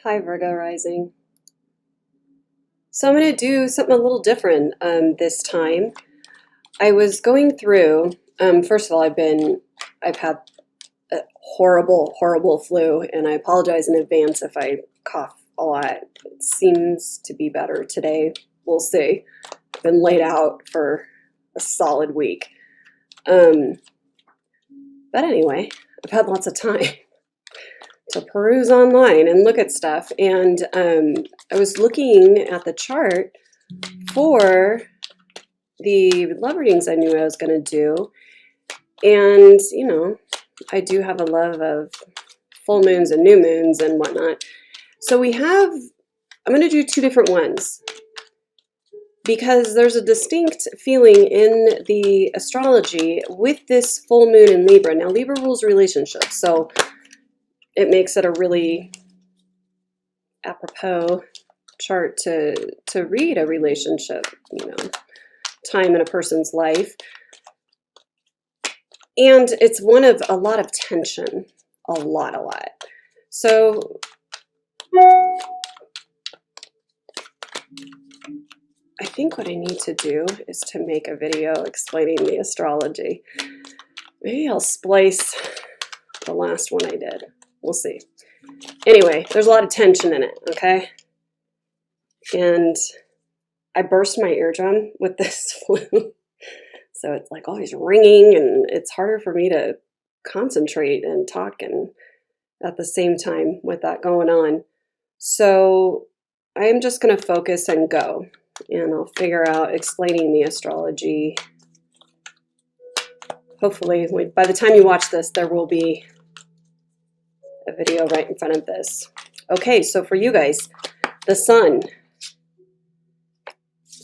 Hi, Virgo rising. So I'm going to do something a little different this time. I was going through, first of all, I've had a horrible, horrible flu, and I apologize in advance if I cough a lot. It seems to be better today. We'll see. I've been laid out for a solid week. But anyway, I've had lots of time to peruse online and look at stuff. And I was looking at the chart for the love readings I knew I was going to do. And, you know, I do have a love of full moons and new moons and whatnot. So I'm going to do two different ones because there's a distinct feeling in the astrology with this full moon in Libra. Now, Libra rules relationships, so it makes it a really apropos chart to read a relationship, time in a person's life. And it's one of a lot of tension, a lot. So I think what I need to do is to make a video explaining the astrology. Maybe I'll splice the last one I did. We'll see. Anyway, there's a lot of tension in it, okay? And I burst my eardrum with this flu. So it's like always ringing, and it's harder for me to concentrate and talk and at the same time with that going on. So I am just going to focus and go, and I'll figure out explaining the astrology. Hopefully, by the time you watch this, there will be a video right in front of this. Okay, so for you guys, the sun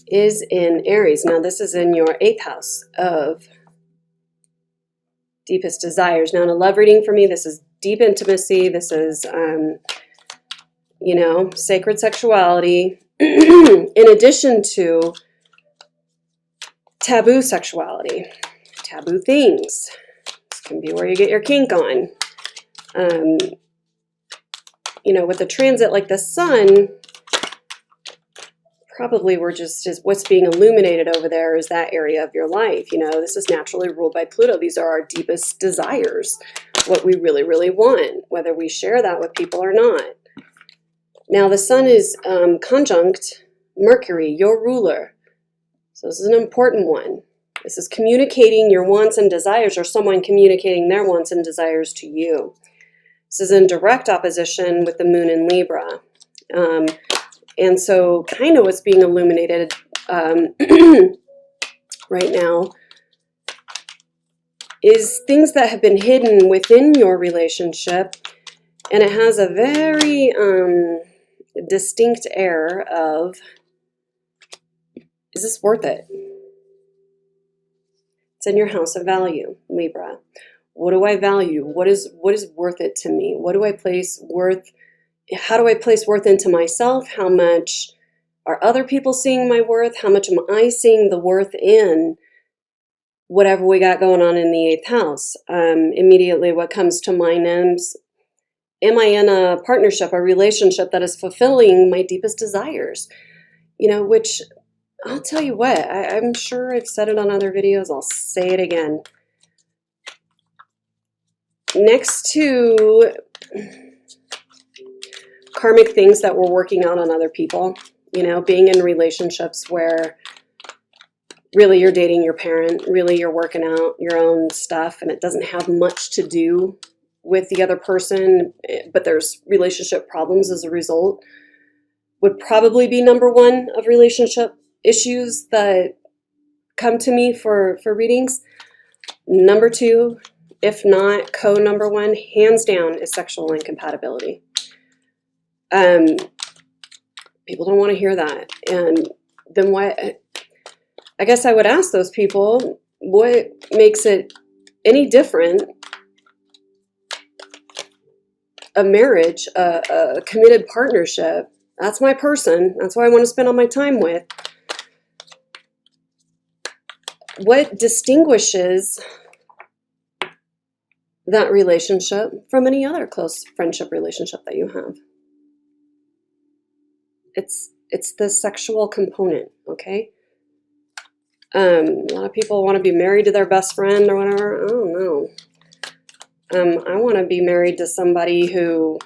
is in Aries. Now, this is in your 8th house of deepest desires. Now, in a love reading for me, this is deep intimacy. This is, sacred sexuality, in addition to taboo sexuality, taboo things. This can be where you get your kink on. With the transit like the sun, probably we're just what's being illuminated over there is that area of your life. This is naturally ruled by Pluto. These are our deepest desires, what we really, really want, whether we share that with people or not. Now, the sun is conjunct Mercury, your ruler. So this is an important one. This is communicating your wants and desires, or someone communicating their wants and desires to you. This is in direct opposition with the moon in Libra. And so kind of what's being illuminated right now is things that have been hidden within your relationship. And it has a very distinct air of, is this worth it? It's in your house of value, Libra. What do I value? What is worth it to me? What do I place worth? How do I place worth into myself? How much are other people seeing my worth? How much am I seeing the worth in whatever we got going on in the 8th house? Immediately what comes to mind is, am I in a partnership, a relationship that is fulfilling my deepest desires? Which I'll tell you what, I'm sure I've said it on other videos. I'll say it again. Next to karmic things that we're working out on other people, being in relationships where really you're dating your parent, really you're working out your own stuff, and it doesn't have much to do with the other person, but there's relationship problems as a result, would probably be number one of relationship issues that come to me for readings. Number two, if not number one, hands down, is sexual incompatibility. People don't want to hear that. And then what? I guess I would ask those people, what makes it any different? A marriage, a committed partnership, that's my person. That's who I want to spend all my time with. What distinguishes that relationship from any other close friendship relationship that you have? it's the sexual component, okay? A lot of people want to be married to their best friend or whatever. I don't know. I want to be married to somebody who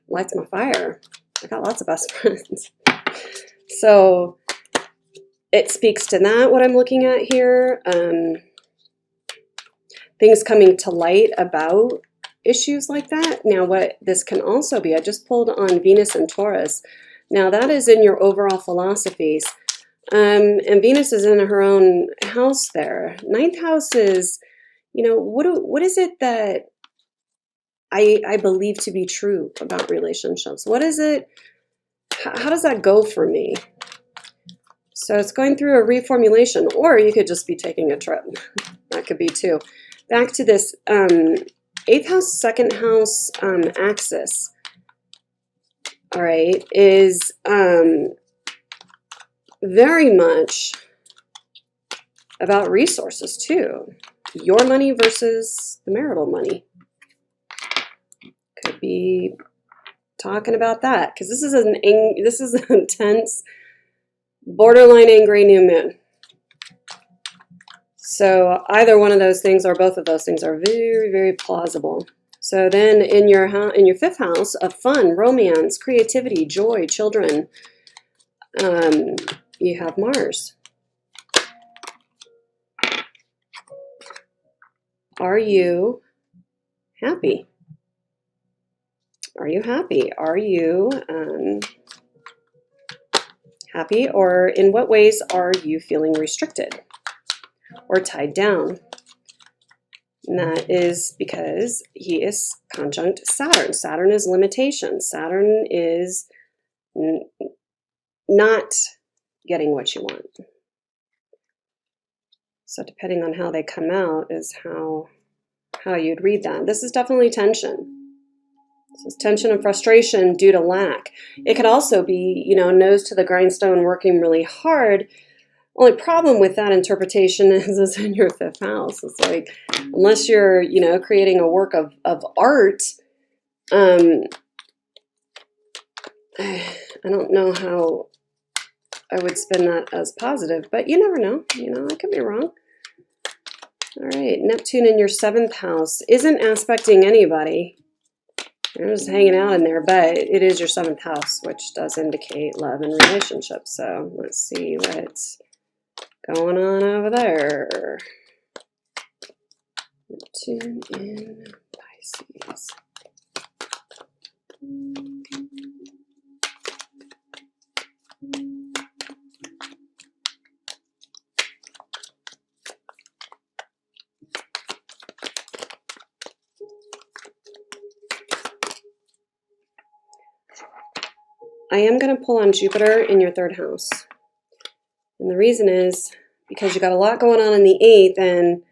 lights my fire. I got lots of best friends. So it speaks to that, what I'm looking at here. Things coming to light about issues like that. Now, what this can also be, I just pulled on Venus and Taurus. Now, that is in your overall philosophies. And Venus is in her own house there. Ninth house is, you know, what is it that I believe to be true about relationships? What is it? How does that go for me? So it's going through a reformulation, or you could just be taking a trip. That could be too. Back to this 8th house, 2nd house axis. All right, is very much about resources too. Your money versus the marital money. Could be talking about that, because this is an intense, borderline angry new moon. So either one of those things or both of those things are very, very plausible. So then in your 5th house of fun, romance, creativity, joy, children, you have Mars. Are you happy? Are you happy? Are you happy, or in what ways are you feeling restricted or tied down? And that is because he is conjunct Saturn. Saturn is limitation. Saturn is not getting what you want. So depending on how they come out is how you'd read that. This is definitely tension. This is tension and frustration due to lack. It could also be, you know, nose to the grindstone, working really hard. Only problem with that interpretation is it's in your 5th house. It's like, unless you're, you know, creating a work of art, I don't know how I would spin that as positive, but you never know. You know, I could be wrong. All right, Neptune in your 7th house isn't aspecting anybody. You're just hanging out in there, but it is your 7th house, which does indicate love and relationships. So let's see what's going on over there. Neptune in Pisces. I am going to pull on Jupiter in your 3rd house. And the reason is because you got a lot going on in the 8th, and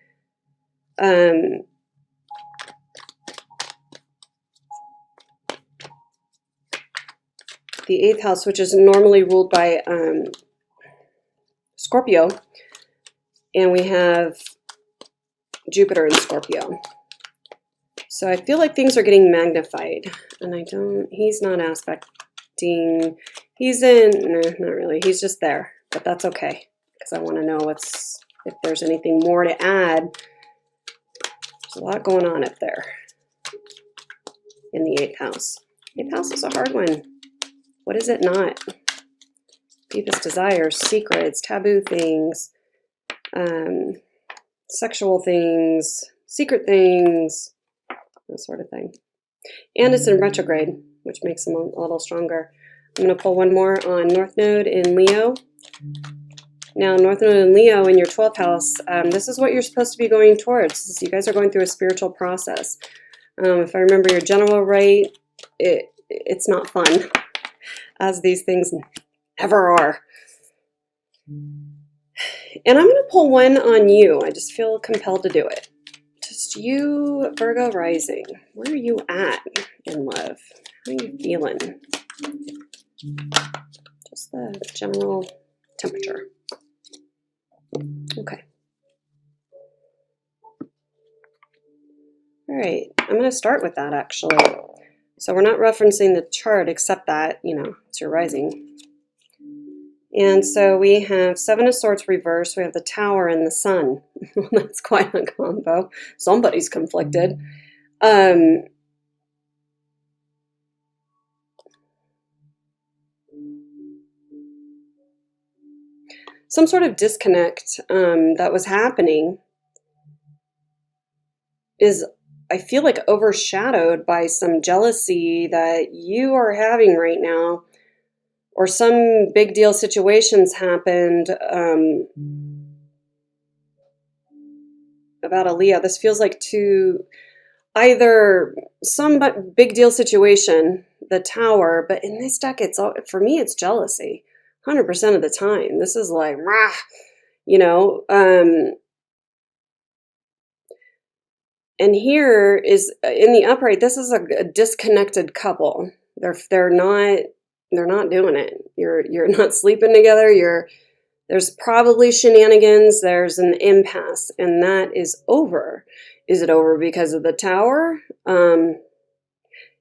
the 8th house, which is normally ruled by Scorpio, and we have Jupiter in Scorpio. So I feel like things are getting magnified, and he's not aspecting, he's in, no, not really, he's just there, but that's okay, because I want to know if there's anything more to add. There's a lot going on up there in the 8th house. 8th house is a hard one. What is it not? Deepest desires, secrets, taboo things, sexual things, secret things, that sort of thing. And it's in retrograde, which makes them a little stronger. I'm going to pull one more on North Node in Leo. Now, North Node in Leo in your 12th house, this is what you're supposed to be going towards. You guys are going through a spiritual process. If I remember your general right, it's not fun, as these things ever are. And I'm going to pull one on you. I just feel compelled to do it. Just you, Virgo rising. Where are you at in love? How are you feeling? Just the general temperature. Okay. All right. I'm going to start with that, actually. So we're not referencing the chart, except that, you know, it's your rising. And so we have Seven of Swords reversed. We have the Tower and the Sun. That's quite a combo. Somebody's conflicted. Some sort of disconnect that was happening is, I feel like, overshadowed by some jealousy that you are having right now, or some big deal situations happened about a Leo. This feels like either some big deal situation, the Tower, but in this deck, for me, it's jealousy. 100% of the time. This is like, rah, you know, and here is in the upright, this is a disconnected couple. They're not doing it. You're not sleeping together. There's probably shenanigans. There's an impasse, and that is over. Is it over because of the Tower?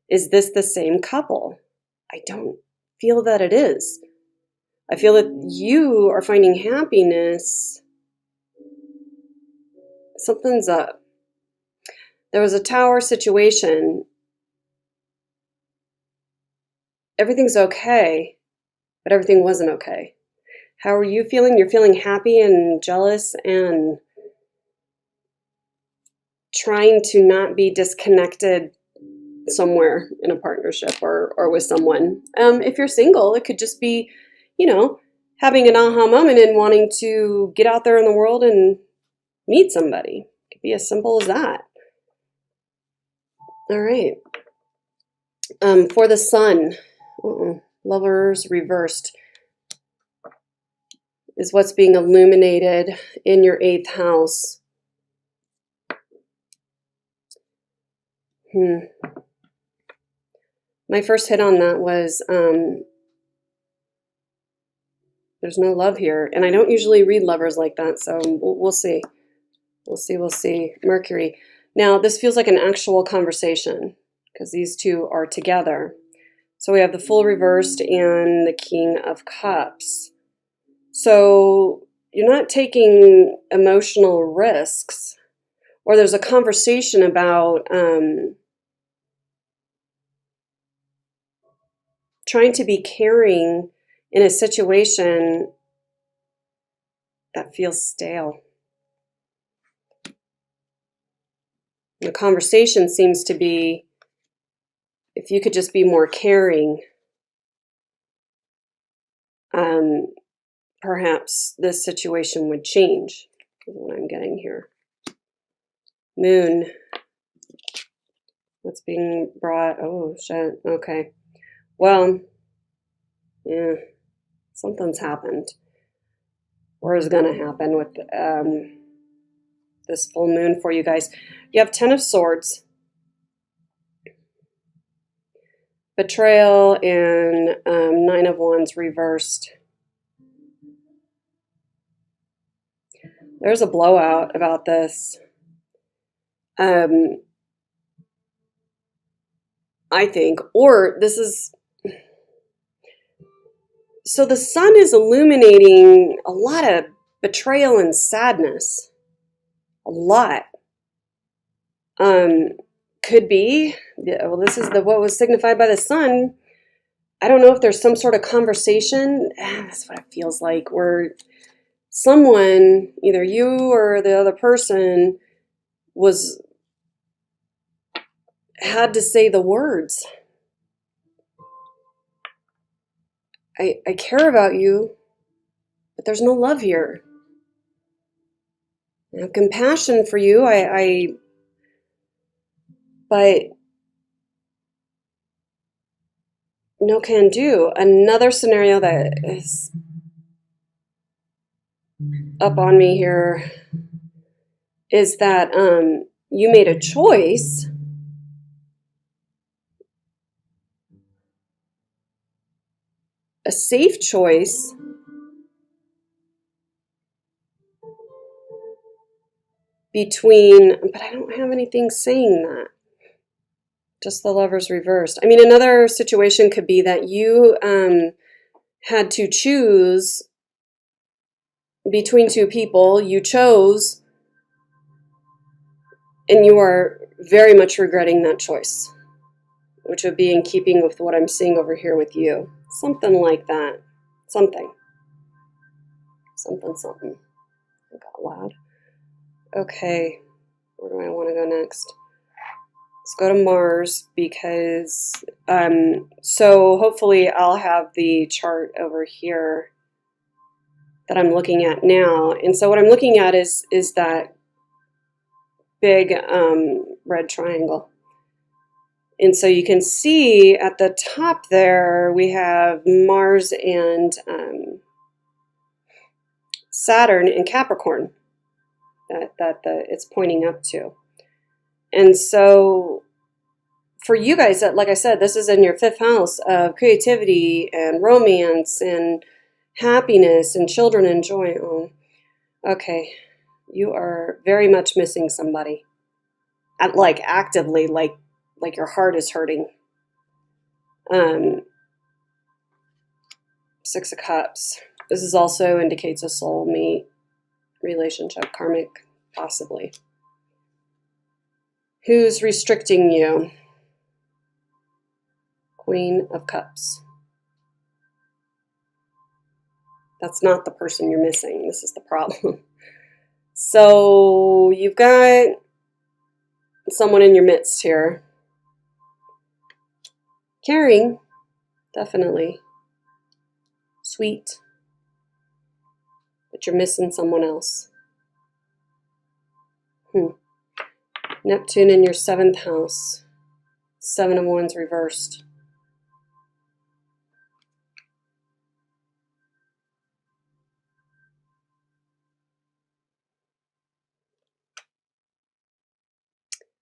Is this the same couple? I don't feel that it is. I feel that you are finding happiness. Something's up. There was a Tower situation. Everything's okay, but everything wasn't okay. How are you feeling? You're feeling happy and jealous and trying to not be disconnected somewhere in a partnership or with someone. If you're single, it could just be, having an aha moment and wanting to get out there in the world and meet somebody. It could be as simple as that. All right. For the Sun, Lovers reversed is what's being illuminated in your 8th house. My first hit on that was there's no love here. And I don't usually read lovers like that, so we'll see. We'll see. Mercury. Now, this feels like an actual conversation because these two are together. So we have the Fool reversed and the King of Cups. So you're not taking emotional risks, or there's a conversation about trying to be caring in a situation that feels stale. The conversation seems to be, if you could just be more caring, perhaps this situation would change, is what I'm getting here. Moon. What's being brought? Oh, shit. Okay. Well, yeah, something's happened. Or is going to happen with this full moon for you guys. You have 10 of Swords. Betrayal and 9 of Wands reversed. There's a blowout about this. I think, or this is, so the Sun is illuminating a lot of betrayal and sadness. A lot. Could be, well, this is what was signified by the Sun. I don't know if there's some sort of conversation. That's what it feels like, where someone, either you or the other person, had to say the words. I care about you, but there's no love here. I have compassion for you. But no can do. Another scenario that is up on me here is that you made a choice a safe choice but I don't have anything saying that. Just the Lovers reversed. I mean, another situation could be that you had to choose between two people. You chose, and you are very much regretting that choice, which would be in keeping with what I'm seeing over here with you. Something like that. Something. Something. I got loud. Okay, where do I want to go next? Let's go to Mars, because so hopefully I'll have the chart over here that I'm looking at now. And so what I'm looking at is that big red triangle. And so you can see at the top there we have Mars and Saturn in Capricorn that it's pointing up to. And so for you guys, that, like I said, this is in your 5th house of creativity and romance and happiness and children and joy. Oh, okay, you are very much missing somebody. Like actively, like your heart is hurting. 6 of Cups. This is also indicates a soulmate relationship, karmic, possibly. Who's restricting you? Queen of Cups. That's not the person you're missing. This is the problem. So you've got someone in your midst here. Caring, definitely. Sweet. But you're missing someone else. Neptune in your 7th house. 7 of Wands reversed.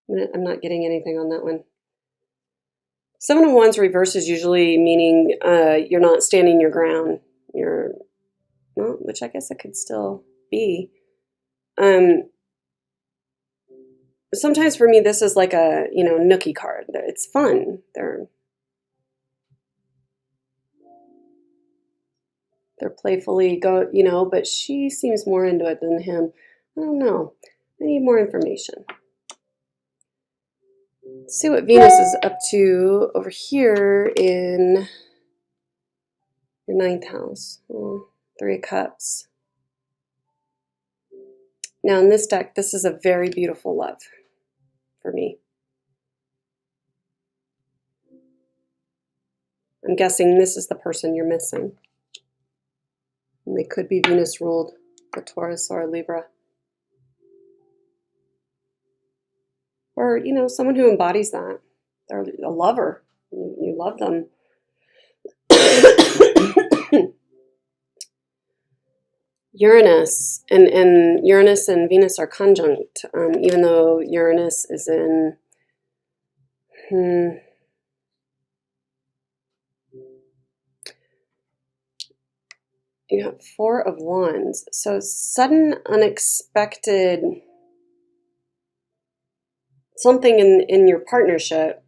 I'm not getting anything on that one. 7 of Wands reverse is usually meaning you're not standing your ground. You're, well, which I guess it could still be. Sometimes for me, this is like a, nookie card. It's fun. They're playfully but she seems more into it than him. I don't know. I need more information. Let's see what Venus is up to over here in your 9th house. 3 of Cups. Now in this deck, this is a very beautiful love for me. I'm guessing this is the person you're missing. And they could be Venus ruled, a Taurus or a Libra. Or, someone who embodies that. They're a lover. You love them. Uranus and Uranus and Venus are conjunct, even though Uranus is in you have 4 of Wands. So sudden, unexpected something in your partnership.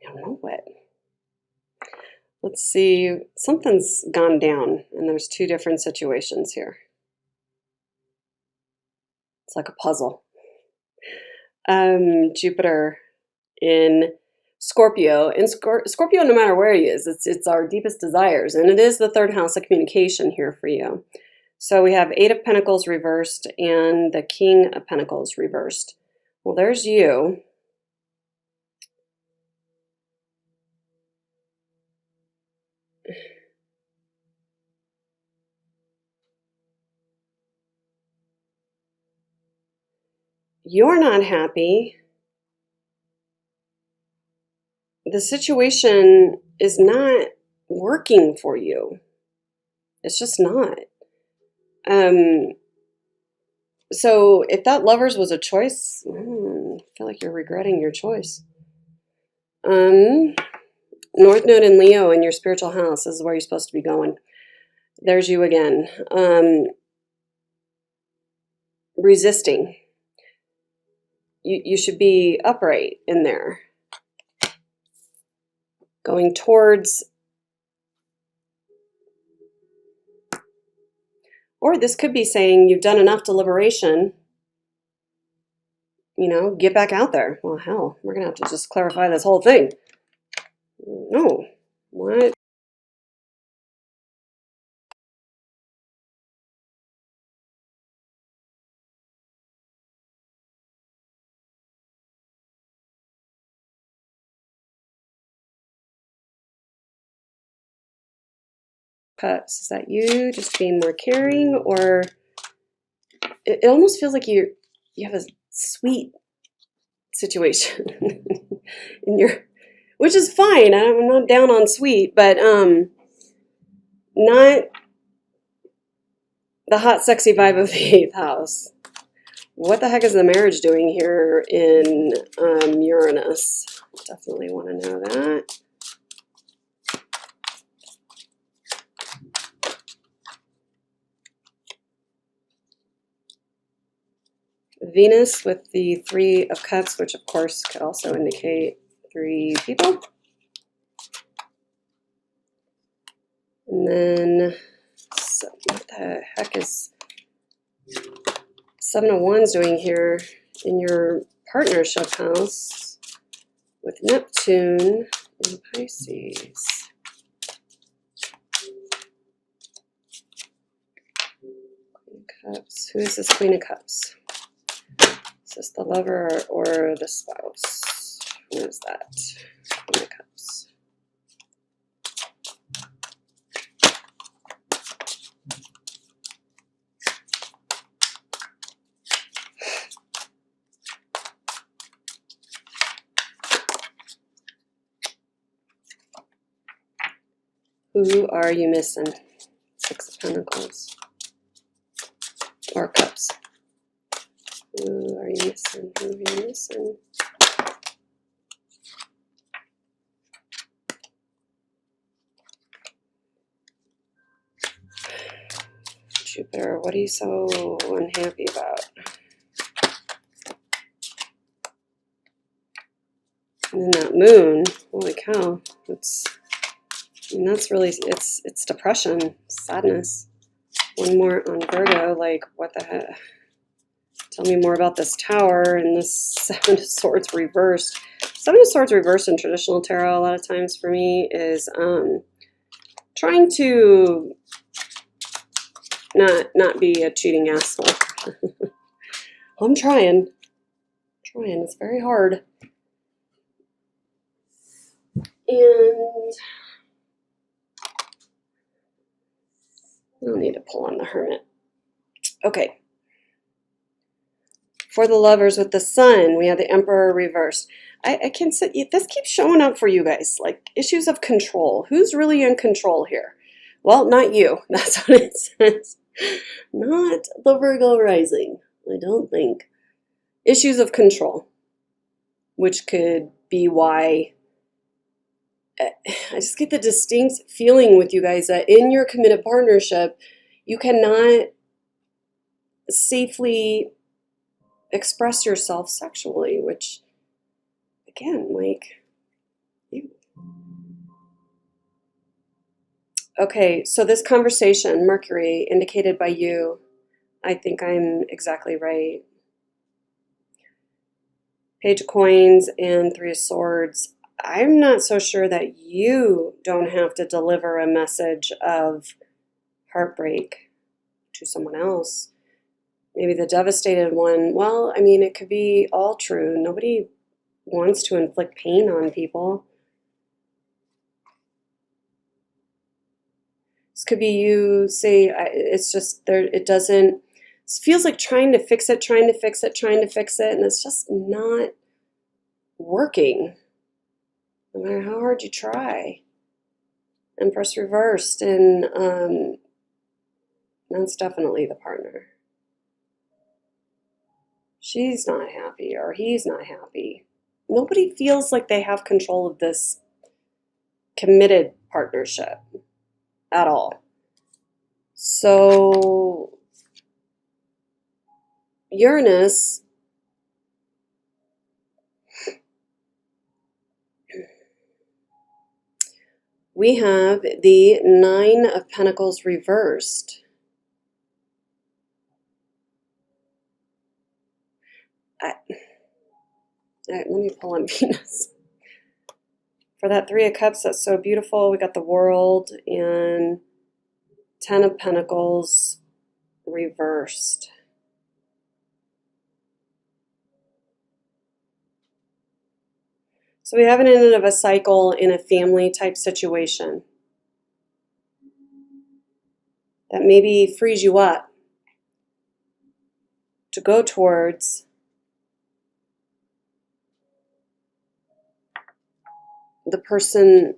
I don't know what. Let's see. Something's gone down, and there's 2 different situations here. It's like a puzzle. Jupiter in Scorpio. And Scorpio, no matter where he is, it's our deepest desires. And it is the 3rd house of communication here for you. So we have 8 of Pentacles reversed and the King of Pentacles reversed. Well, there's you. You're not happy. The situation is not working for you. It's just not. So if that lovers was a choice, I feel like you're regretting your choice. North Node in Leo in your spiritual house. This is where you're supposed to be going. There's you again. Resisting. You should be upright in there. going towards, or this could be saying you've done enough deliberation, you know, get back out there. Well, hell, we're going to have to just clarify this whole thing. No. What? Cups, is that you just being more caring, or it almost feels like you have a sweet situation in your, which is fine. I'm not down on sweet, but not the hot, sexy vibe of the eighth house. What the heck is the marriage doing here in Uranus? Definitely want to know that. Venus with the Three of Cups, which of course could also indicate three people. And then, so what the heck is Seven of Wands doing here in your partnership house with Neptune in Pisces? Queen of Cups. Who is this Queen of Cups? Is this the lover or the spouse? Who is that? Queen of Cups. Who are you missing? Six of Pentacles. Or Cups. Who are you missing? Who are you missing? Jupiter, what are you so unhappy about? And then that moon, holy cow, that's really, it's depression, sadness. One more on Virgo, like what the heck? Tell me more about this Tower and this Seven of Swords reversed. Seven of Swords reversed in traditional tarot a lot of times for me is trying to not be a cheating asshole. I'm trying. It's very hard. And I don't need to pull on the Hermit. Okay. For the lovers with the Sun, we have the Emperor reversed. I can say this keeps showing up for you guys, like issues of control. Who's really in control here? Well, not you. That's what it says. Not the Virgo rising, I don't think. Issues of control, which could be why I just get the distinct feeling with you guys that in your committed partnership, you cannot safely express yourself sexually, which, again, like, ew. Okay, so this conversation, Mercury, indicated by you, I think I'm exactly right. Page of Coins and Three of Swords. I'm not so sure that you don't have to deliver a message of heartbreak to someone else. Maybe the devastated one, well, I mean, it could be all true. Nobody wants to inflict pain on people. This could be you say, it's just there, it doesn't, it feels like trying to fix it, and it's just not working, no matter how hard you try. Empress reversed, and that's definitely the partner. She's not happy, or he's not happy. Nobody feels like they have control of this committed partnership at all. So Uranus we have the Nine of Pentacles reversed. Let me pull on Venus. For that Three of Cups, that's so beautiful. We got the World and Ten of Pentacles reversed. So we have an end of a cycle in a family type situation that maybe frees you up to go towards the person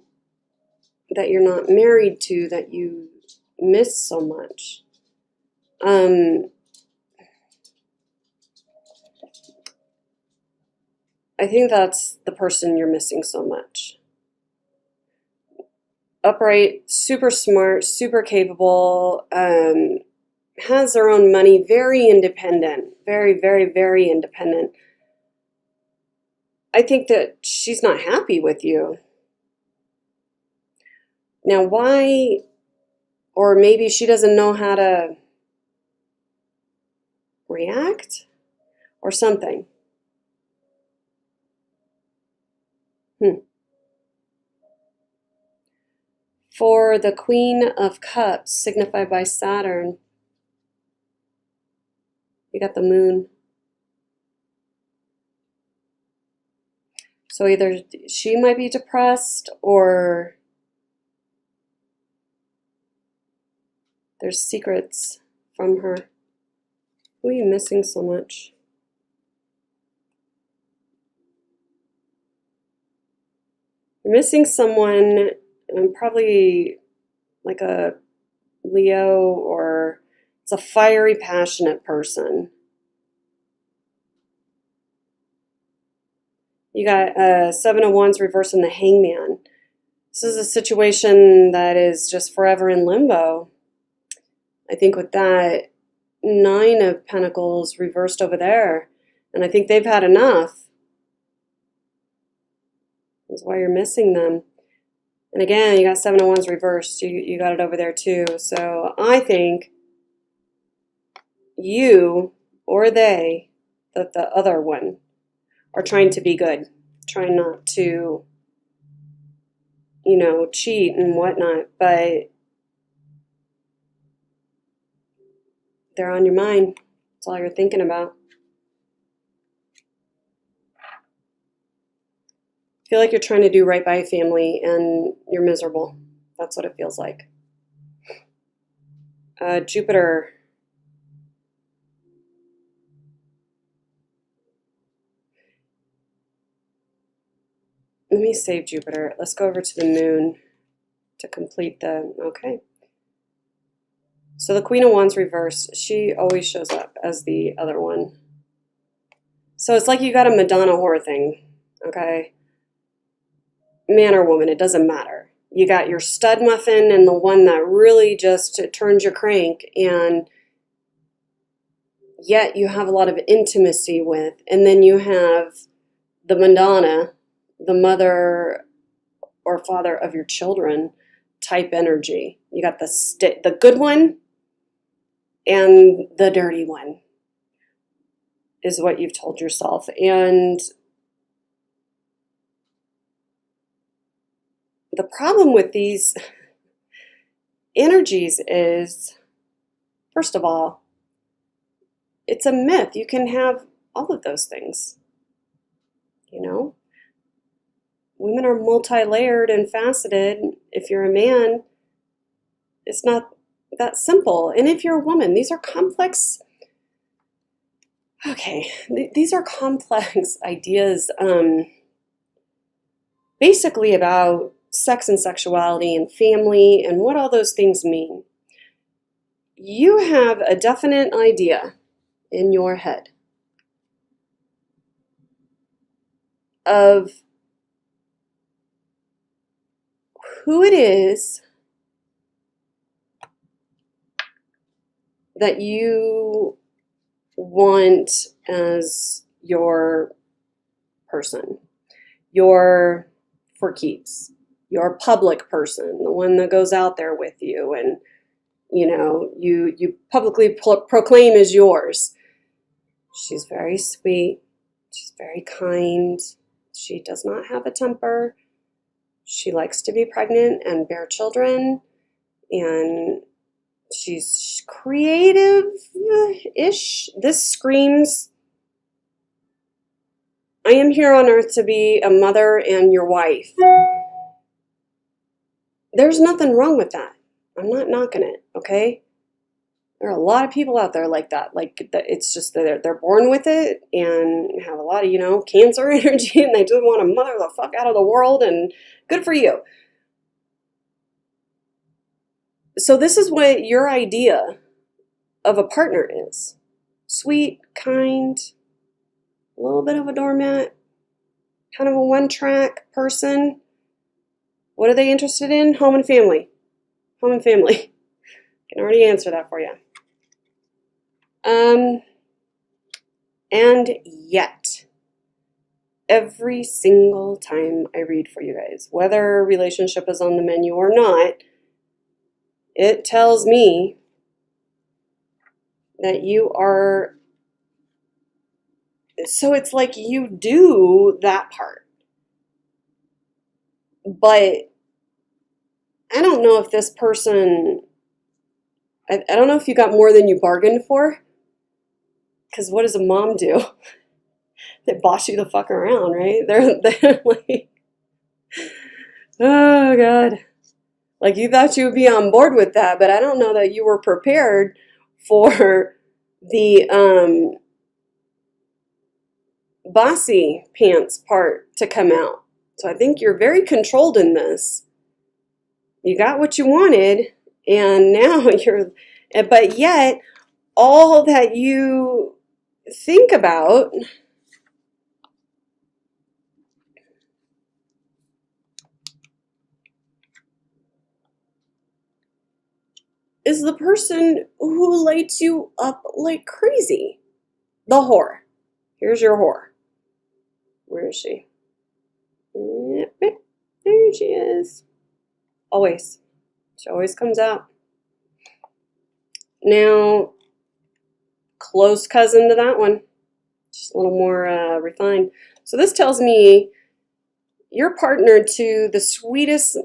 that you're not married to, that you miss so much. I think that's the person you're missing so much. Upright, super smart, super capable, has their own money, very independent, very, very, very independent. I think that she's not happy with you. Now, why, or maybe she doesn't know how to react or something. For the Queen of Cups, signified by Saturn, you got the Moon. So either she might be depressed, or there's secrets from her. Who are you missing so much? You're missing someone, probably like a Leo, or it's a fiery, passionate person. You got Seven of Wands reversing the Hangman. This is a situation that is just forever in limbo. I think with that Nine of Pentacles reversed over there, and I think they've had enough. That's why you're missing them. And again, you got Seven of Wands reversed. You got it over there too. So I think you or they, that the other one, are trying to be good, trying not to, cheat and whatnot, but they're on your mind. That's all you're thinking about. I feel like you're trying to do right by a family and you're miserable. That's what it feels like. Jupiter. Let me save Jupiter. Let's go over to the Moon to complete the, okay. So the Queen of Wands reversed, she always shows up as the other one. So it's like you got a Madonna whore thing, okay? Man or woman, it doesn't matter. You got your stud muffin and the one that really just turns your crank, and yet you have a lot of intimacy with. And then you have the Madonna, the mother or father of your children type energy. You got the good one and the dirty one is what you've told yourself. And the problem with these energies is, first of all, it's a myth. You can have all of those things. Women are multi-layered and faceted. If you're a man, it's not that simple. And if you're a woman, these are complex. Okay, these are complex ideas, basically about sex and sexuality and family and what all those things mean. You have a definite idea in your head of who it is that you want as your person, your for keeps. You're a public person, the one that goes out there with you and, you publicly proclaim as yours. She's very sweet. She's very kind. She does not have a temper. She likes to be pregnant and bear children. And she's creative-ish. This screams, I am here on earth to be a mother and your wife. There's nothing wrong with that. I'm not knocking it, okay? There are a lot of people out there like that. It's just that they're born with it and have a lot of, cancer energy, and they just want to mother the fuck out of the world, and good for you. So this is what your idea of a partner is. Sweet, kind, a little bit of a doormat, kind of a one-track person. What are they interested in? Home and family. Home and family. I can already answer that for you. And yet, every single time I read for you guys, whether a relationship is on the menu or not, it tells me that you are, so it's like you do that part. But I don't know if this person, I don't know if you got more than you bargained for. Because what does a mom do? They boss you the fuck around, right? They're like, oh God. Like you thought you would be on board with that, but I don't know that you were prepared for the bossy pants part to come out. So I think you're very controlled in this. You got what you wanted, and now but yet, all that you think about is the person who lights you up like crazy. The whore. Here's your whore. Where is she? There she is. Always. She always comes out. Now, close cousin to that one. Just a little more refined. So this tells me you're partnered to the sweetest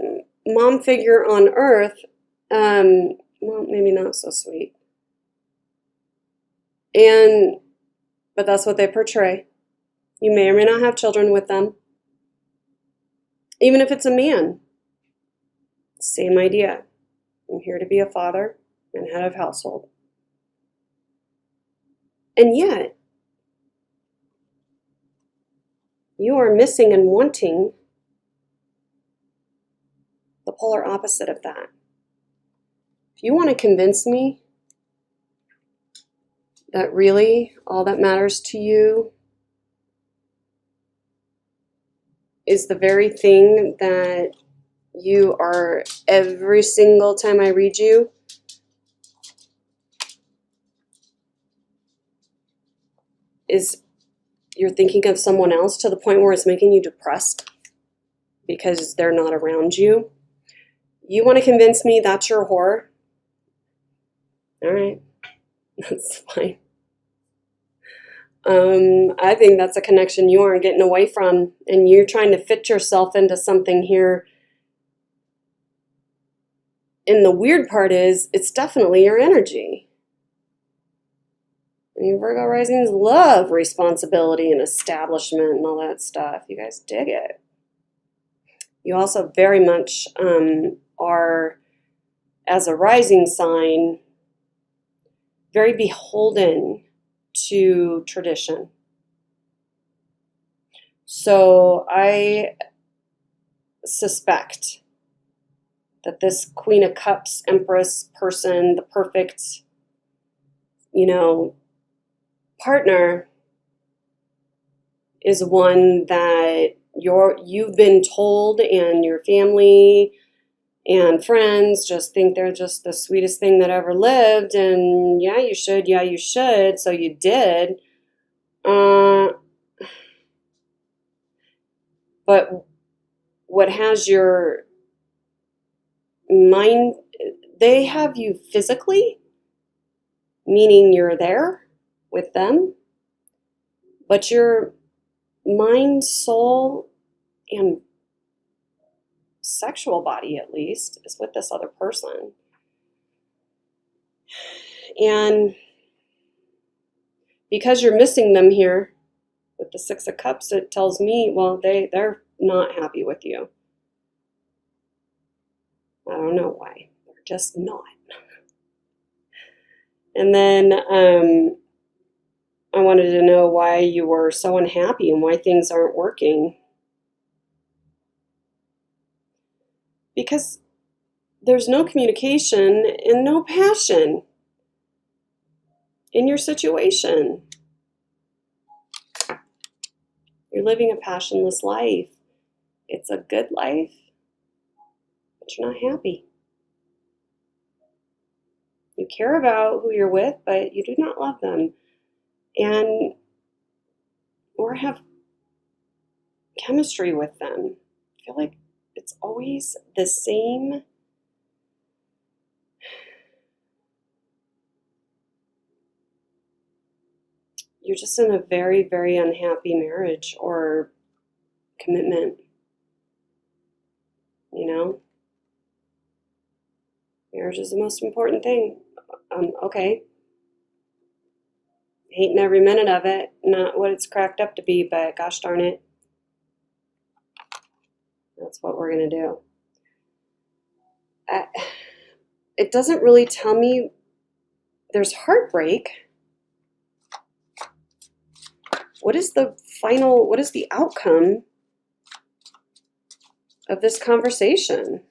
mom figure on earth. Well, maybe not so sweet. But that's what they portray. You may or may not have children with them. Even if it's a man. Same idea. I'm here to be a father and head of household. And yet, you are missing and wanting the polar opposite of that. If you want to convince me that really all that matters to you is the very thing that you are every single time I read you, is you're thinking of someone else to the point where it's making you depressed because they're not around you. You want to convince me that's your whore? All right, that's fine. I think that's a connection you aren't getting away from, and you're trying to fit yourself into something here. And the weird part is, it's definitely your energy. I mean, Virgo risings love responsibility and establishment and all that stuff. You guys dig it. You also very much are, as a rising sign, very beholden to tradition. So I suspect that this Queen of Cups, Empress person, the perfect, partner is one that you've been told, and your family and friends just think they're just the sweetest thing that ever lived, and yeah, you should, so you did. But what has your mind, they have you physically, meaning you're there with them, but your mind, soul, and sexual body, at least, is with this other person. And because you're missing them here with the Six of Cups, it tells me, well, they're not happy with you. I don't know why. They're just not. And then I wanted to know why you were so unhappy and why things aren't working. Because there's no communication and no passion in your situation. You're living a passionless life. It's a good life, but you're not happy. You care about who you're with, but you do not love them. And or have chemistry with them. I feel like it's always the same. You're just in a very, very unhappy marriage or commitment. You know? Marriage is the most important thing. Okay. Hating every minute of it. Not what it's cracked up to be, but gosh darn it. That's what we're going to do. It doesn't really tell me. There's heartbreak. What is the outcome of this conversation?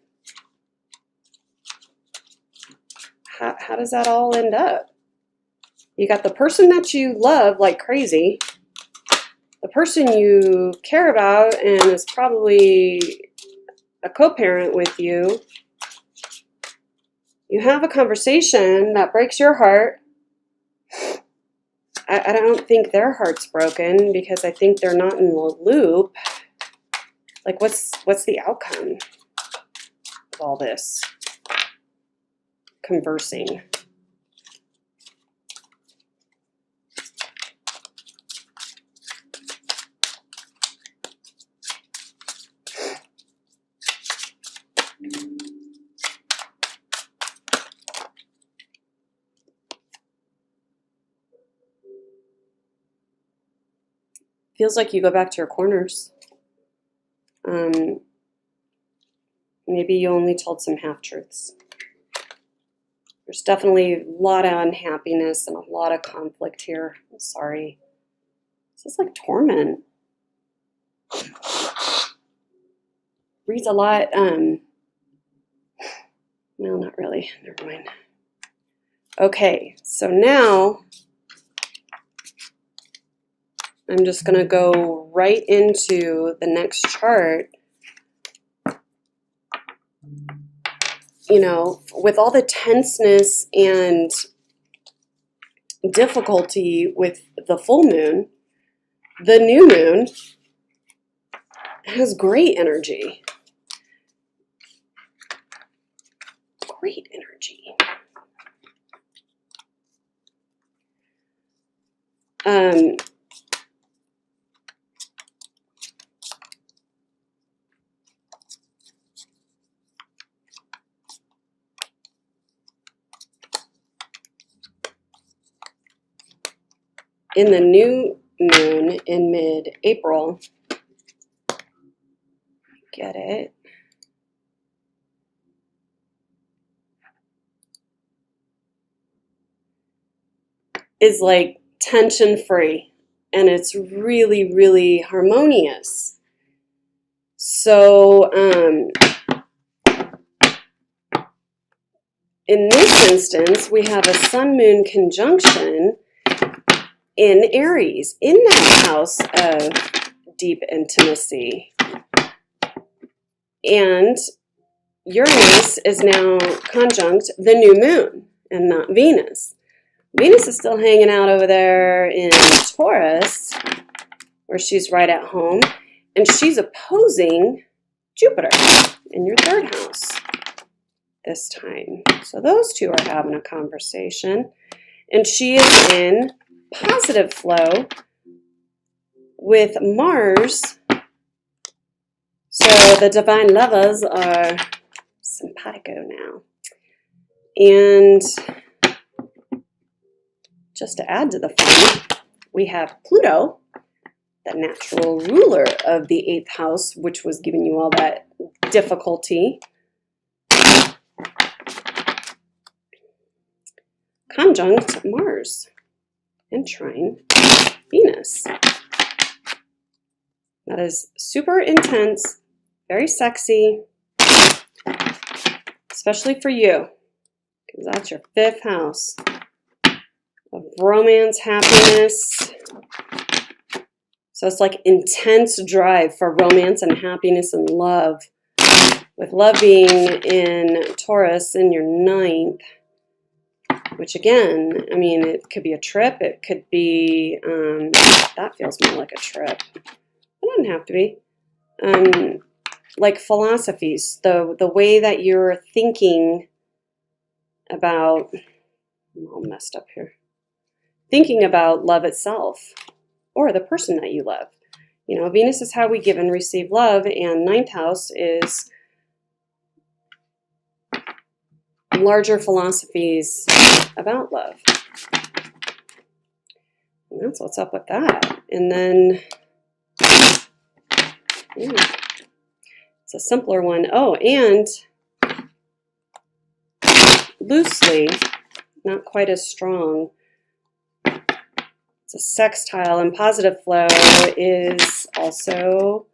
How does that all end up? You got the person that you love like crazy, the person you care about and is probably a co-parent with you. You have a conversation that breaks your heart. I don't think their heart's broken because I think they're not in the loop. Like, what's the outcome of all this conversing? Feels like you go back to your corners. Maybe you only told some half-truths. There's definitely a lot of unhappiness and a lot of conflict here. I'm sorry. This is like torment. Reads a lot. Well, not really. Never mind. Okay, so now I'm just going to go right into the next chart. You know, with all the tenseness and difficulty with the full moon, the new moon has great energy. Great energy. In the new moon in mid-April, get it? Is like tension-free, and it's really, really harmonious. So, in this instance, we have a sun-moon conjunction in Aries, in that house of deep intimacy. And Uranus is now conjunct the new moon and not Venus. Venus is still hanging out over there in Taurus, where she's right at home, and she's opposing Jupiter in your third house. this time. So those two are having a conversation. And she is in positive flow with Mars. So the divine lovers are simpatico now. And just to add to the fun, we have Pluto, the natural ruler of the 8th house, which was giving you all that difficulty, conjunct Mars and trine Venus. That is super intense, very sexy, especially for you, because that's your 5th house of romance, happiness. So it's like intense drive for romance and happiness and love, with love being in Taurus in your 9th. Which again, I mean, it could be a trip. It could be, that feels more like a trip. It doesn't have to be. Like philosophies, the way that you're thinking about, I'm all messed up here, thinking about love itself or the person that you love. You know, Venus is how we give and receive love, and 9th house is larger philosophies about love. And that's what's up with that. And then, yeah, it's a simpler one. Oh, and loosely, not quite as strong, it's a sextile, and positive flow is also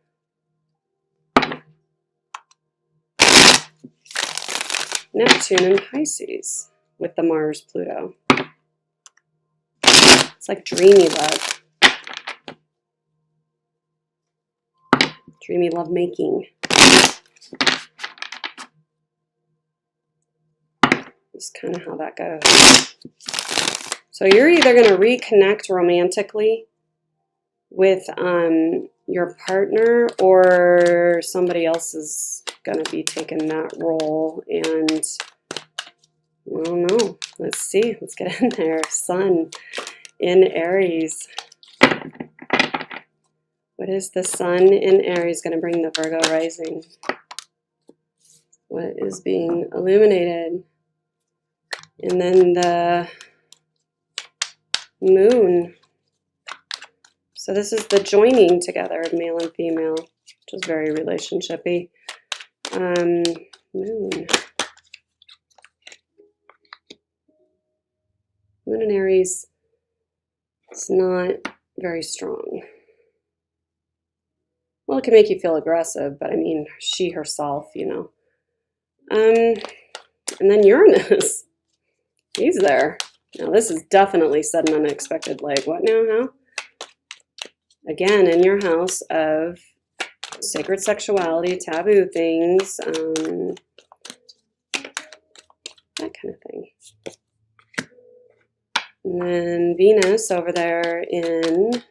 Neptune and Pisces with the Mars Pluto. It's like dreamy love. Dreamy love making. That's kind of how that goes. So you're either going to reconnect romantically with your partner, or somebody else is going to be taking that role. And I don't know. Let's see. Let's get in there. Sun in Aries. What is the Sun in Aries going to bring the Virgo rising? What is being illuminated? And then the Moon. So this is the joining together of male and female, which is very relationshipy. Moon. Moon in Aries is not very strong. Well, it can make you feel aggressive, but I mean, she herself, you know. And then Uranus. He's there. Now, this is definitely sudden, unexpected, like, what now, how? Again, in your house of sacred sexuality, taboo things, that kind of thing. And then Venus over there in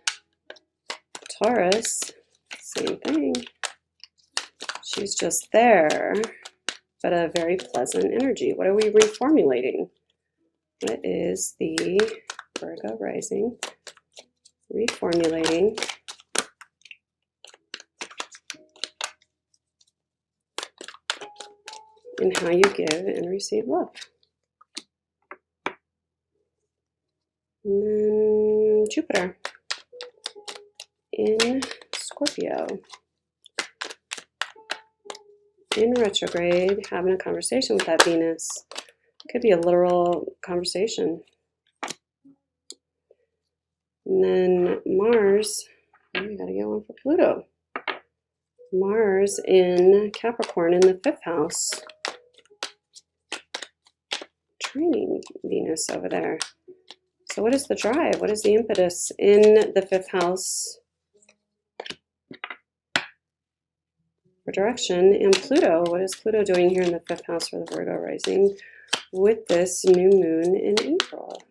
Taurus, same thing. She's just there, but a very pleasant energy. What are we reformulating? What is the Virgo rising reformulating? In how you give and receive love. And then Jupiter in Scorpio. In retrograde, having a conversation with that Venus. Could be a literal conversation. And then Mars, oh, we gotta get one for Pluto. Mars in Capricorn in the 5th house. Training Venus over there. So what is the drive? What is the impetus in the 5th house for direction? And Pluto, what is Pluto doing here in the 5th house for the Virgo rising with this new moon in April?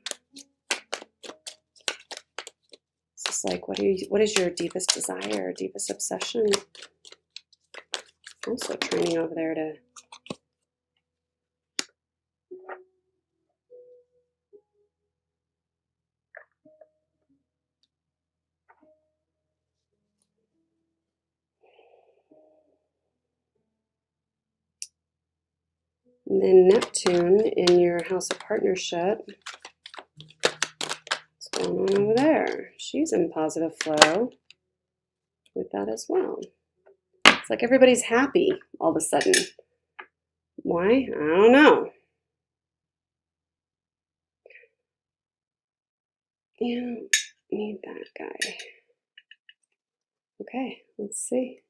It's just like, what is your deepest desire, deepest obsession? Also training over there to And then Neptune in your house of partnership. What's going on over there? She's in positive flow with that as well. It's like everybody's happy all of a sudden. Why? I don't know. You don't need that guy. Okay, let's see.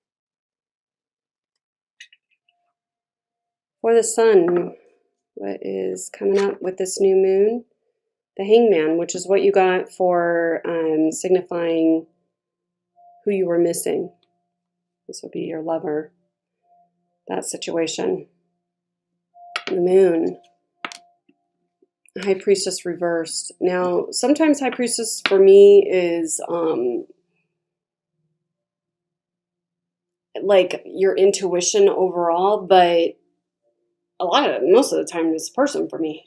For the sun, what is coming up with this new moon? The Hangman, which is what you got for signifying who you were missing. This would be your lover. That situation. The moon. High Priestess reversed. Now, sometimes High Priestess for me is like your intuition overall, but most of the time it's a person for me.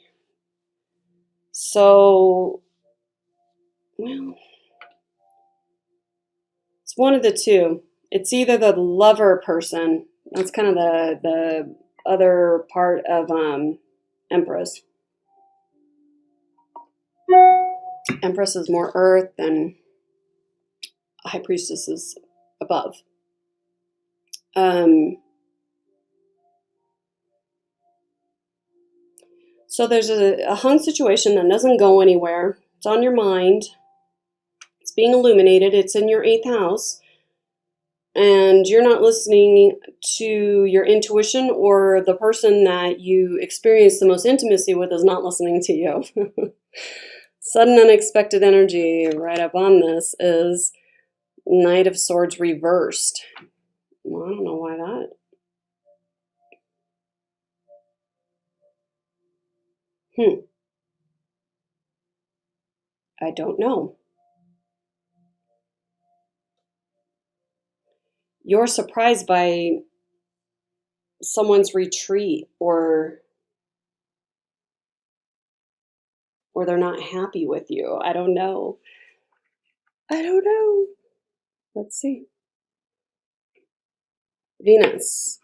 So, well, it's one of the two. It's either the lover person. That's kind of the other part of Empress. Empress is more earth, and High Priestess is above. So there's a hung situation that doesn't go anywhere. It's on your mind. It's being illuminated. It's in your 8th house. And you're not listening to your intuition, or the person that you experience the most intimacy with is not listening to you. Sudden unexpected energy right up on this is Knight of Swords reversed. Well, I don't know why that. I don't know. You're surprised by someone's retreat, or they're not happy with you. I don't know. Let's see. Venus.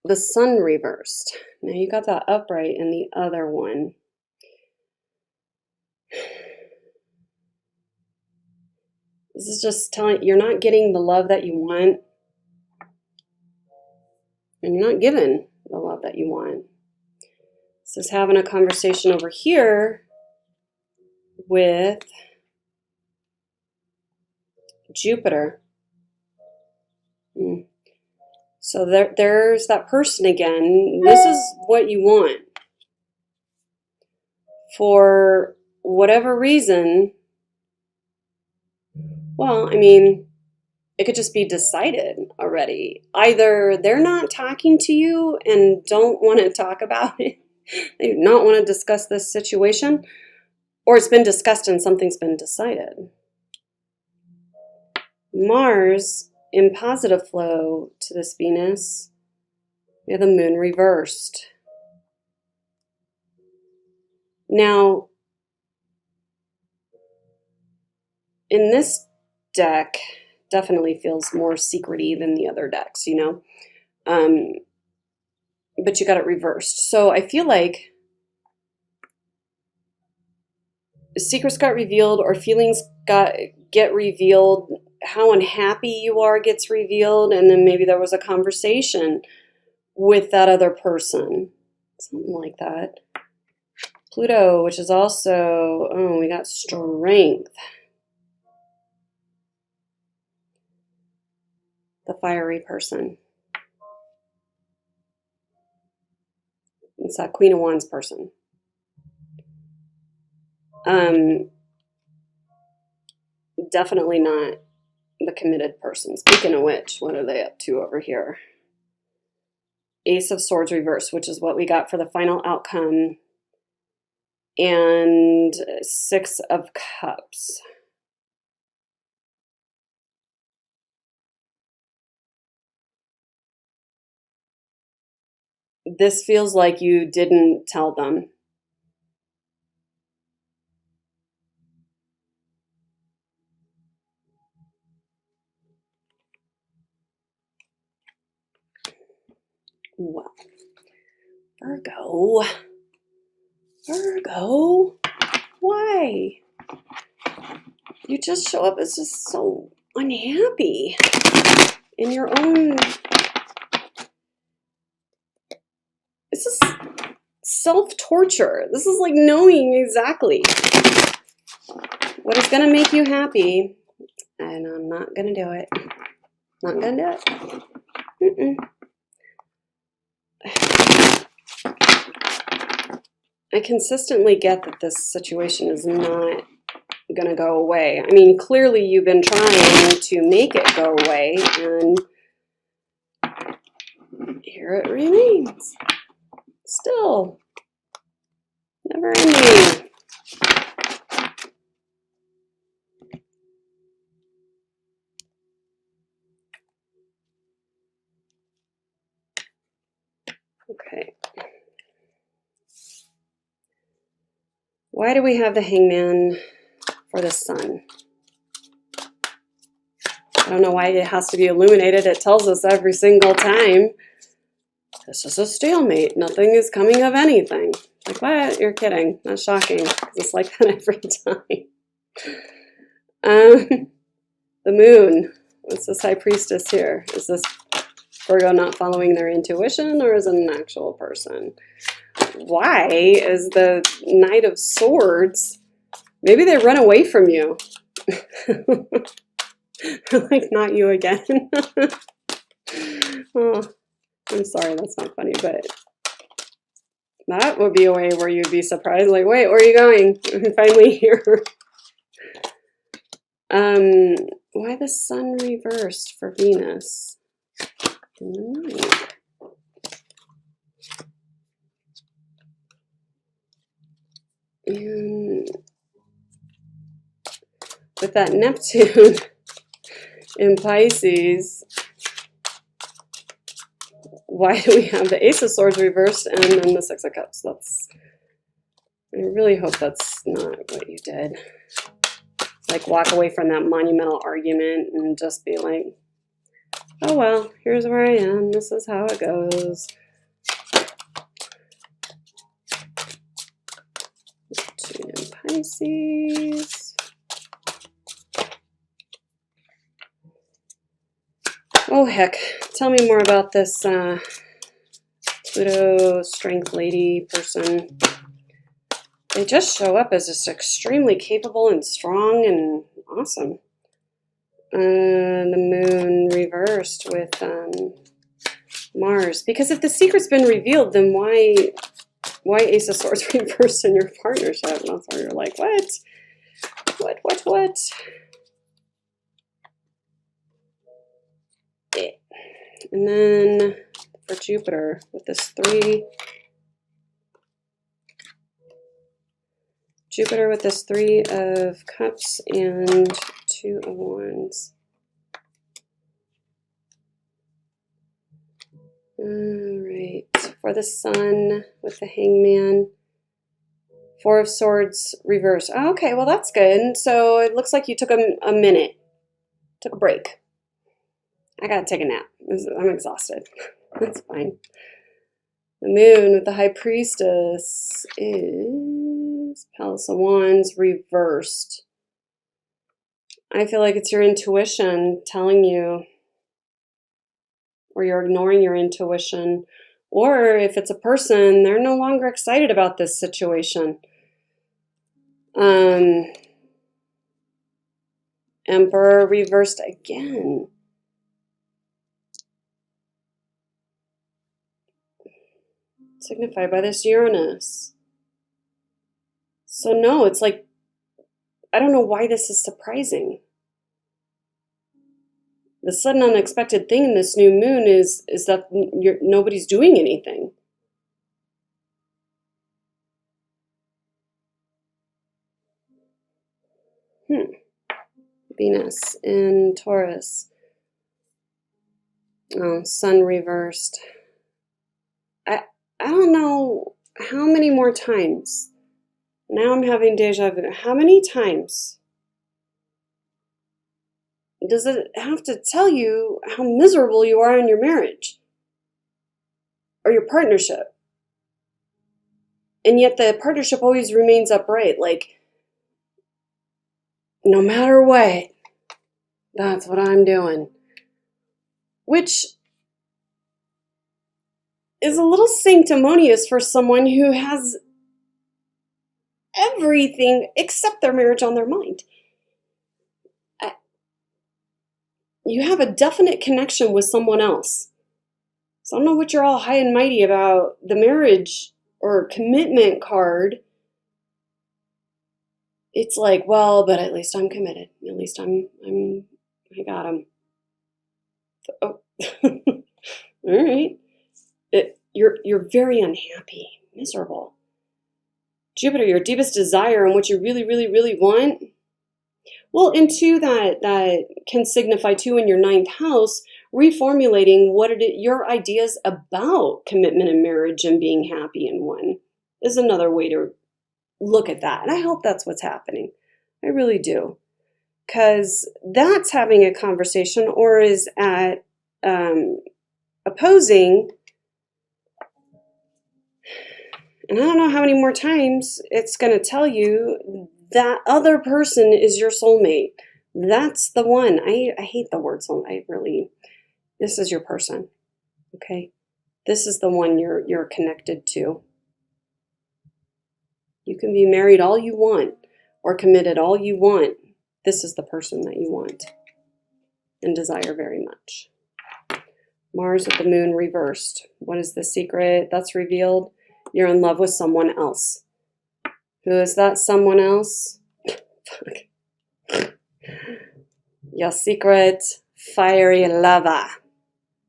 The sun reversed. Now you got that upright in the other one. This is just telling you're not getting the love that you want, and you're not given the love that you want. This is having a conversation over here with Jupiter. So there's that person again. This is what you want. For whatever reason, well, I mean, it could just be decided already. Either they're not talking to you and don't want to talk about it, they do not want to discuss this situation, or it's been discussed and something's been decided. Mars in positive flow to this Venus. We have the moon reversed. Now, in this deck, definitely feels more secrety than the other decks, you know? But you got it reversed. So I feel like secrets got revealed, or feelings get revealed. How unhappy you are gets revealed, and then maybe there was a conversation with that other person. Something like that. Pluto, which is also, we got strength. The fiery person. It's that Queen of Wands person. Definitely not the committed person. Speaking of which, what are they up to over here? Ace of Swords reversed, which is what we got for the final outcome. And 6 of Cups. This feels like you didn't tell them. Well, Virgo. Virgo. Why? You just show up as just so unhappy in your own. This is self-torture. This is like knowing exactly what is going to make you happy, and I'm not going to do it. Not going to do it. I consistently get that this situation is not going to go away. I mean, clearly you've been trying to make it go away, and here it remains. Still, never ending. Okay. Why do we have the Hangman for the Sun? I don't know why it has to be illuminated. It tells us every single time. This is a stalemate. Nothing is coming of anything. Like, what? You're kidding. That's shocking. It's like that every time. The Moon. What's this High Priestess here? Is this Virgo not following their intuition, or is it an actual person? Why is the Knight of Swords? Maybe they run away from you. Like, not you again. Oh, I'm sorry, that's not funny, but that would be a way where you'd be surprised. Like, wait, where are you going? I'm finally here. Why the Sun reversed for Venus in the night? And with that Neptune in Pisces, why do we have the Ace of Swords reversed and then the Six of Cups? I really hope that's not what you did. Like, walk away from that monumental argument and just be like, oh well, here's where I am. This is how it goes. Neptune in Pisces. Oh heck, tell me more about this Pluto strength lady person. They just show up as just extremely capable and strong and awesome. The Moon reversed with Mars. Because if the secret's been revealed, then why Ace of Swords reversed in your partnership? That's where you're like, what? What? And then for Jupiter with this three of Cups and 2 of Wands. All right, for the Sun with the Hangman, 4 of Swords reversed. Oh, okay, well that's good. So it looks like you took a minute, took a break. I gotta take a nap. I'm exhausted. That's fine. The Moon with the High Priestess is Palace of Wands reversed. I feel like it's your intuition telling you, or you're ignoring your intuition, or if it's a person, they're no longer excited about this situation. Emperor reversed again. Signified by this Uranus. So no, it's like, I don't know why this is surprising. The sudden unexpected thing in this new moon is that nobody's doing anything. Venus in Taurus. Oh, Sun reversed. I don't know how many more times. Now I'm having deja vu. How many times does it have to tell you how miserable you are in your marriage or your partnership? And yet the partnership always remains upright. Like, no matter what, that's what I'm doing. Which is a little sanctimonious for someone who has everything except their marriage on their mind. You have a definite connection with someone else. So I don't know what you're all high and mighty about the marriage or commitment card. It's like, well, but at least I'm committed. At least I got him. Oh. All right. You're very unhappy, miserable. Jupiter, your deepest desire and what you really, really, really want. Well, and two, that can signify too in your ninth house, reformulating your ideas about commitment and marriage and being happy in one is another way to look at that. And I hope that's what's happening. I really do. Because that's having a conversation or is at opposing. And I don't know how many more times it's going to tell you that other person is your soulmate. That's the one. I hate the word soulmate. This is your person. Okay? This is the one you're connected to. You can be married all you want or committed all you want. This is the person that you want and desire very much. Mars with the moon reversed. What is the secret that's revealed? You're in love with someone else. Who is that someone else? Your secret fiery lover.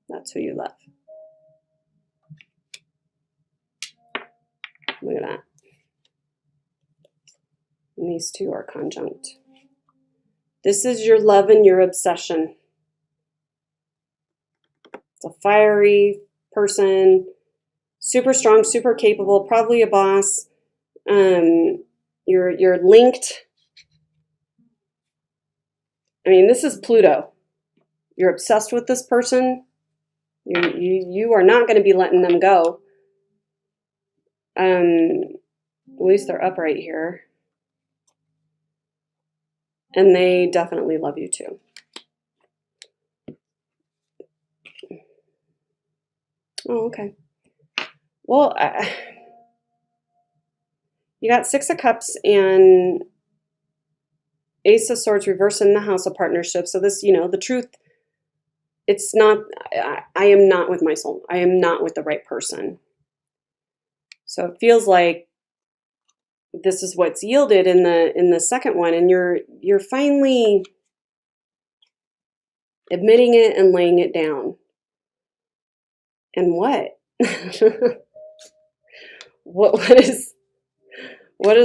That's who you love. Look at that. And these two are conjunct. This is your love and your obsession. It's a fiery person, super strong, super capable, probably a boss. You're linked. I mean, this is Pluto. You're obsessed with this person. You are not going to be letting them go. At least they're upright here. And they definitely love you too. Oh, okay. Well, you got Six of Cups and Ace of Swords reversed in the House of Partnership. So this, the truth, it's not, I am not with my soul. I am not with the right person. So it feels like this is what's yielded in the second one, and you're finally admitting it and laying it down. And what? What is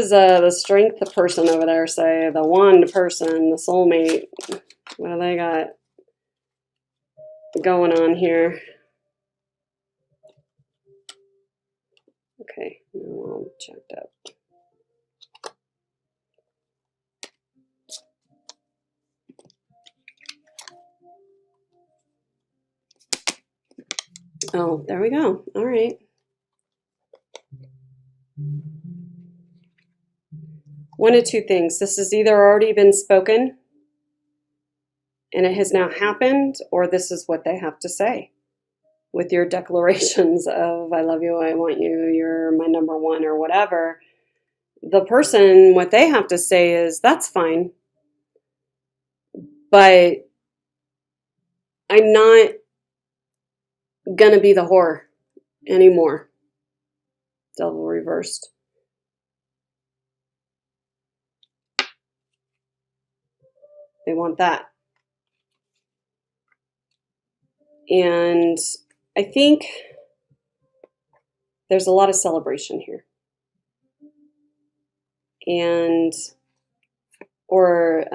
the strength person over there say? The wand person, the soulmate. What do they got going on here? Okay, all checked up. Oh, there we go. All right. One of two things. This has either already been spoken and it has now happened, or this is what they have to say with your declarations of I love you, I want you, you're my number one, or whatever. The person, what they have to say is, that's fine, but I'm not gonna be the whore anymore. Devil reversed. They want that. And I think there's a lot of celebration here. And, or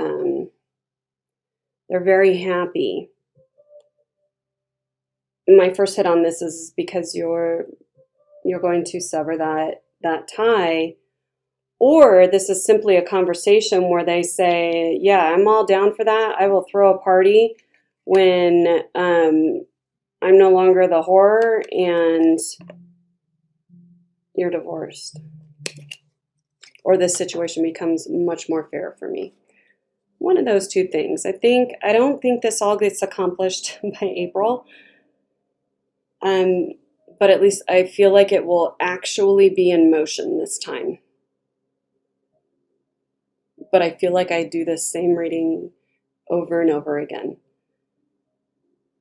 they're very happy. My first hit on this is because you're going to sever that tie, or this is simply a conversation where they say, yeah, I'm all down for that. I will throw a party when I'm no longer the whore and you're divorced. or this situation becomes much more fair for me. One of those two things. I don't think this all gets accomplished by April. But at least I feel like it will actually be in motion this time. But I feel like I do the same reading over and over again.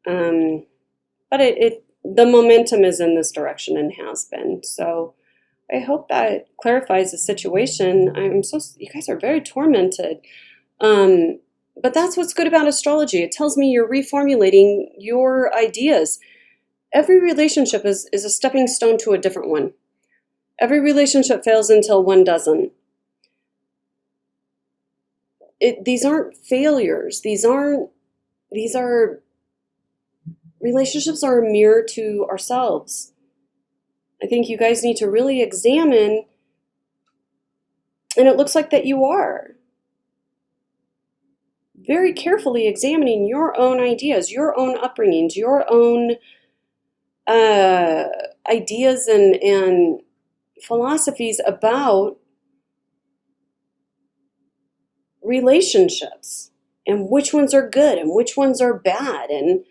But the momentum is in this direction and has been. So I hope that clarifies the situation. You guys are very tormented. But that's what's good about astrology. It tells me you're reformulating your ideas. Every relationship is a stepping stone to a different one. Every relationship fails until one doesn't. These aren't failures. Relationships are a mirror to ourselves. I think you guys need to really examine, and it looks like that you are very carefully examining your own ideas, your own upbringings, your own ideas and philosophies about relationships and which ones are good and which ones are bad, and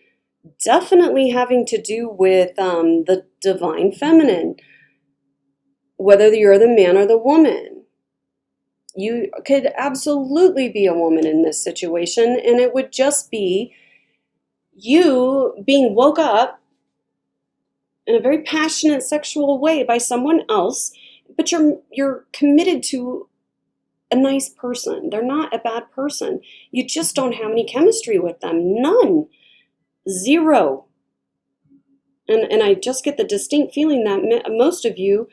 definitely having to do with the divine feminine, whether you're the man or the woman. You could absolutely be a woman in this situation, and it would just be you being woke up in a very passionate sexual way by someone else, but you're committed to a nice person. They're not a bad person. You just don't have any chemistry with them. None. Zero. And I just get the distinct feeling that most of you,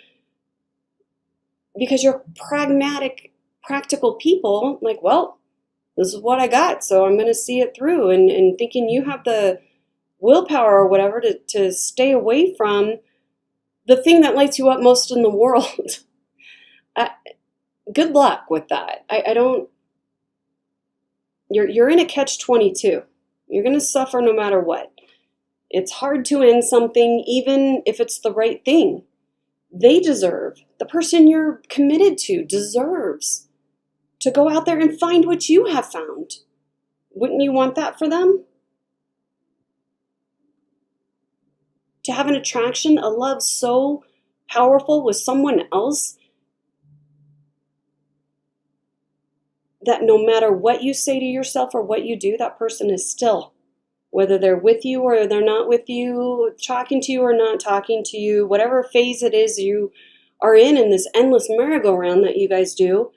because you're pragmatic, practical people, like, well, this is what I got, so I'm going to see it through, and thinking you have the willpower or whatever to stay away from the thing that lights you up most in the world. Good luck with that. I don't. You're in a catch-22. You're going to suffer no matter what. It's hard to end something, even if it's the right thing. They deserve, the person you're committed to deserves to go out there and find what you have found. Wouldn't you want that for them? To have an attraction, a love so powerful with someone else that no matter what you say to yourself or what you do, that person is still, whether they're with you or they're not with you, talking to you or not talking to you, whatever phase it is you are in this endless merry-go-round that you guys do,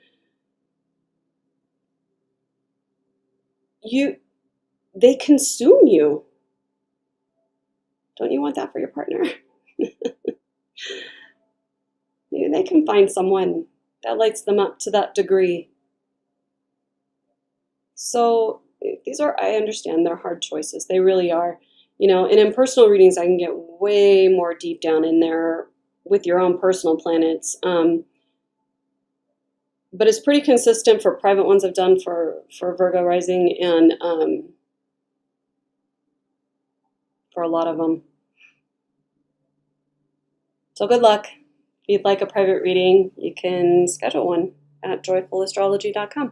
they consume you. Don't you want that for your partner? Maybe they can find someone that lights them up to that degree. So I understand they're hard choices. They really are. And in personal readings, I can get way more deep down in there with your own personal planets. But it's pretty consistent for private ones I've done for Virgo rising and for a lot of them. So good luck. If you'd like a private reading, you can schedule one at joyfulastrology.com.